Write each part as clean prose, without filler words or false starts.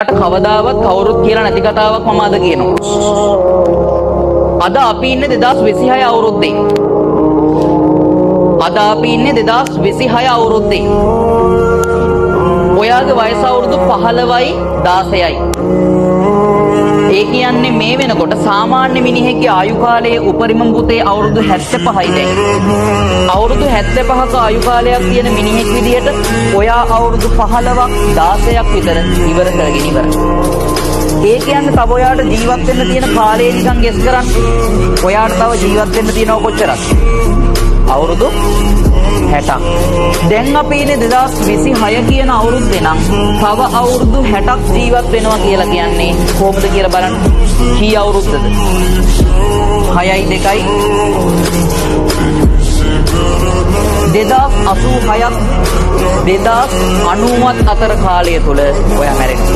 කවදාවත් කවුරුත් කියලා නැති කතාවක් මම අද කියනවා. අද අපි ඉන්නේ 2026 අවුරුද්දේ. අද අපි ඉන්නේ 2026 අවුරුද්දේ. ඔයාගේ වයස අවුරුදු 15යි 16යි. ඒ කියන්නේ මේ වෙනකොට සාමාන්‍ය මිනිහෙක්ගේ ආයු කාලයේ උපරිම පුතේ අවුරුදු 75යි දැන්. අවුරුදු 75ක ආයු කාලයක් තියෙන මිනිහෙක් විදියට ඔයා අවුරුදු 15ක් 16ක් විතර ඉවර කරගෙන ඉවරයි. ඒ කියන්නේ තව ඔයාට ජීවත් වෙන්න තියෙන කාලය නිකන් ගෙස් කරන්න. ඔයාට තව ජීවත් වෙන්න තියෙනව කොච්චරද? අවුරුදු 60ක්. දැන් අපි ඉන්නේ 2026 කියන අවුරුද්දේ නම් තව අවුරුදු 60ක් ජීවත් වෙනවා කියලා කියන්නේ කොහොමද කියලා බලන්න. කී අවුරුද්දද? 6යි 2යි 2086ක් 2090ත් අතර කාලය තුල ඔයා මැරෙනවා.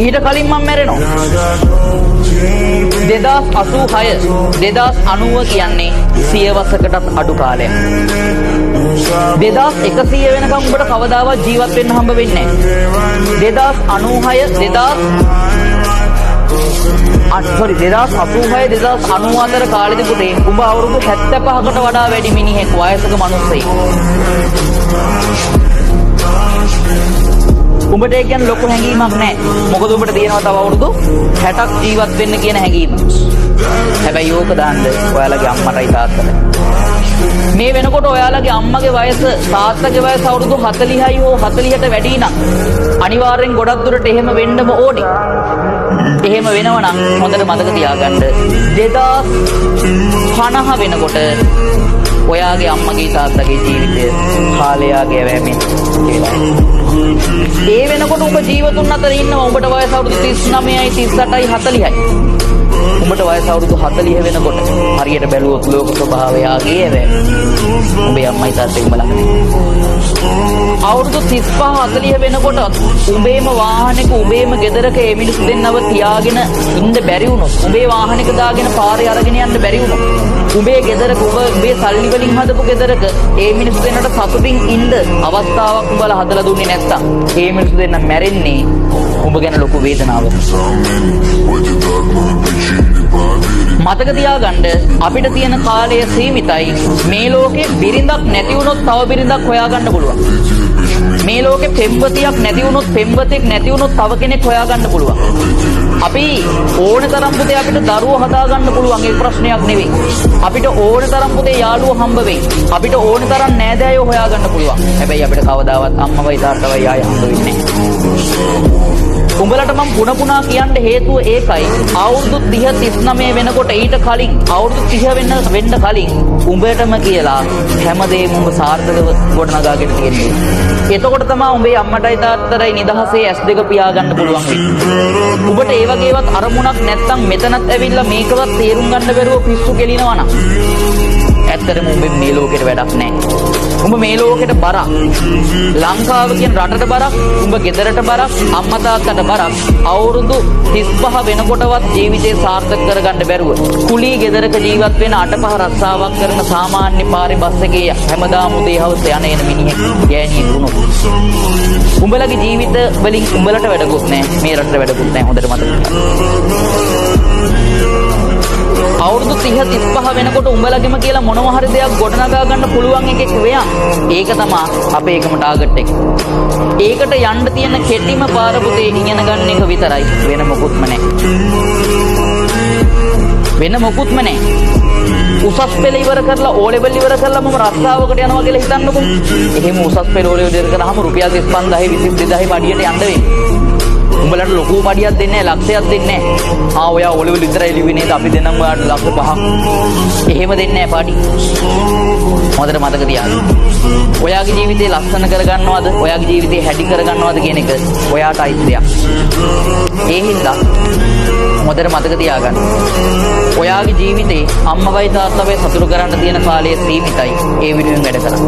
ඊට කලින් මම මැරෙනවා. 2086 2090 කියන්නේ 100 වසරකටත් අඩු කාලයක්. 2100 වෙනකම් උඹට කවදාවත් ජීවත් වෙන්න හම්බ වෙන්නේ නැහැ. 2086 අතර කාලෙදි පුතේ උඹ අවුරුදු 75කට වඩා වැඩි මිනිහෙක් වයසක මිනිස්සෙක්. උඹට ඒ කියන්නේ ලොකු හැඟීමක් නැහැ. මොකද උඹට තියෙනවා තව අවුරුදු 60ක් ජීවත් වෙන්න කියන හැඟීම. හැබැයි ඕක දාන්න ඔයාලගේ අම්මටයි තාත්තටයි. මේ වෙනකොට ඔයාලගේ අම්මගේ වයස තාත්තගේ වයස අවුරුදු 40යි හෝ 40ට වැඩි නම් අනිවාර්යෙන් ගොඩක් දුරට එහෙම වෙන්නම ඕනේ. එහෙම වෙනවනම් හොඳට මතක තියාගන්න 2050 වෙනකොට ඔයාගේ අම්මගේ තාත්තගේ ජීවිතය කාලයාගේ වැමෙන් ඉවරයි. ඒ වෙනකොට ඔබ ජීවතුන් අතර ඉන්නවා. ඔබට වයස අවුරුදු 39යි 38යි 40යි. උඹට වයස අවුරුදු 40 වෙනකොට හරියට බැලුවොත් ලෝක ස්වභාවය ආගේ වැ. උඹේ අම්මයි තාත්තයි උඹ ළඟ. අවුරුදු 35 40 වෙනකොට උඹේම වාහනයක උඹේම ගෙදරක ඒ මිනිස්සු දෙන්නව තියාගෙන ඉන්න බැරි වුණොත්, උඹේ වාහනයක දාගෙන පාරේ අරගෙන යන්න බැරි වුණොත්, උඹේ ගෙදරක උඹේ සල්ලි වලින් හදපු ගෙදරක ඒ මිනිස්සු දෙන්නට සතුටින් ඉන්න අවස්ථාවක් උඹලා හදලා දුන්නේ නැත්තම් ඒ මිනිස්සු දෙන්න මැරෙන්නේ උඹ ගැන ලොකු වේදනාවක්. මතක තියාගන්න අපිට තියෙන කාලය සීමිතයි. මේ ලෝකේ බිරිඳක් නැති වුණොත් තව බිරිඳක් හොයාගන්න පුළුවන්. මේ ලෝකේ පෙම්වතියක් නැති වුණොත් පෙම්වතෙක් නැති වුණොත් තව කෙනෙක් හොයාගන්න පුළුවන්. අපි ඕන තරම් පුතේ අපිට දරුවෝ හදාගන්න පුළුවන්. ඒක ප්‍රශ්නයක් නෙවෙයි. අපිට ඕන තරම් පුතේ යාළුවෝ හම්බ වෙයි. අපිට ඕන තරම් නෑදෑයෝ හොයාගන්න පුළුවන්. හැබැයි අපිට කවදාවත් අම්මවයි තාත්තවයි ආය හම්බ වෙන්නේ නැහැ. උඹලට මම පුනා කියන්න හේතුව ඒකයි. අවුරුදු 30 39 වෙනකොට ඊට කලින් අවුරුදු 30 වෙන්න කලින් උඹටම කියලා හැමදේම උඹ සාර්ථකව ගොඩනගාගෙන තියෙන්නේ. එතකොට තමයි උඹේ අම්මටයි තාත්තටයි නිදහසේ S2 පියාගන්න පුළුවන් වෙන්නේ. උඹට ඒ වගේවත් අරමුණක් නැත්තම් මෙතනත් ඇවිල්ලා මේකවත් තේරුම් ගන්න බැරුව පිස්සු කෙලිනවා නම් ඇත්තටම උඹ මේ ලෝකෙට වැඩක් නැහැ. උඹ මේ ලෝකෙට බරක්. ලංකාව කියන රටට බරක්, උඹ ගෙදරට බරක්, අම්මා තාත්තට බරක්. අවුරුදු 35 වෙනකොටවත් ජීවිතේ සාර්ථක කරගන්න බැරුව කුලී ගෙදරක ජීවත් වෙන 8-5 රස්සාවක් කරන සාමාන්‍ය පාරේ බස් එකේ හැමදාම උදේ හවස යන එන මිනිහෙක් ගෑණියෙක් වුණොත් උඹලගේ ජීවිත වලින් උඹලට වැඩකුත් නැහැ, මේ රටට වැඩකුත් නැහැ. හොඳට මතක තියාගන්න. අවුරුදු 30 35 වෙනකොට උඹලගෙම කියලා මොනවා හරි දෙයක් ගොඩනගා ගන්න පුළුවන් එකෙක් වෙයන්. ඒක තමයි අපේ එකම ටාගට් එක. ඒකට යන්න තියෙන කෙටිම පාර පුතේ ඉගෙන ගන්න එක විතරයි. වෙන මොකුත්ම නැහැ. වෙන මොකුත්ම නැහැ. උසස් පෙළ ඉවර කරලා O level ඉවර කරලා මම රස්සාවකට යනවා කියලා හිතන්නකෝ. එහෙම උසස් පෙළ O level ඉවර කරාම රුපියල් 25000 22000 බඩියට යන්න වෙන්නේ. උඹලට ලොකු බඩියක් දෙන්නේ නැහැ, ලක්ෂයක් දෙන්නේ නැහැ. ඔයා O level විතරයි ලිව්වේ නේද? අපි දෙන්නම් ඔයාට ලක්ෂ 5ක්. එහෙම දෙන්නේ නැහැ පාඩි. හොඳට මතක තියාගන්න. ඔයාගේ ජීවිතේ ලස්සන කරගන්නවද? ඔයාගේ ජීවිතේ හැඩි කරගන්නවද කියන එක ඔයාට අයිති දෙයක්. ඒ හින්දා හොඳට මතක තියාගන්න. ඔයාගේ ජීවිතේ අම්මවයි තාත්තවයි සතුටු කරන්න තියෙන කාලය සීමිතයි. ඒ විදිහෙන් වැඩ කරන්න.